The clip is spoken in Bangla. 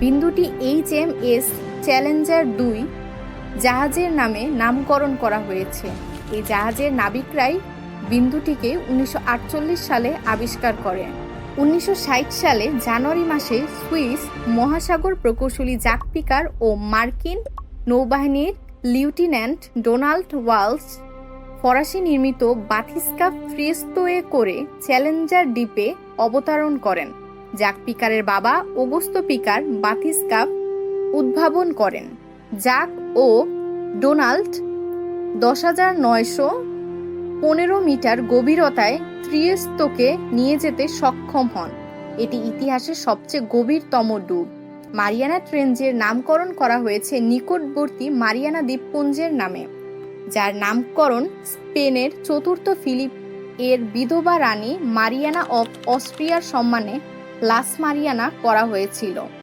বিন্দুটি HMS চ্যালেঞ্জার 2 জাহাজের নামে নামকরণ করা হয়েছে। এই জাহাজের নাবিকরাই বিন্দুটিকে 1948 সালে আবিষ্কার করেন। 1960 সালে জানুয়ারি মাসে সুইস মহাসাগর প্রকৌশলী জ্যাক পিকার ও মার্কিন নৌবাহিনীর লিউটিন্যান্ট ডোনাল্ড ওয়ালস ফরাসি নির্মিত বাথিস্কা ফ্রিস্টোয়ে করে চ্যালেঞ্জার দ্বীপে অবতরণ করেন। জ্যাক পিকারের বাবা অগুস্তো পিকার বাথিস্কা উদ্ভাবন করেন। জ্যাক ও ডোনাল্ড 10,915 মিটার গভীরতায় ত্রিয়েস্তোকে নিয়ে যেতে সক্ষম হন। এটি ইতিহাসের সবচেয়ে গভীরতম ডুব। মারিয়ানা ট্রেঞ্চের নামকরণ করা হয়েছে নিকটবর্তী মারিয়ানা দ্বীপপুঞ্জের নামে, যার নামকরণ স্পেনের চতুর্থ ফিলিপ এর বিধবা রানী মারিয়ানা অফ অস্ট্রিয়ার সম্মানে লাস মারিয়ানা করা হয়েছিল।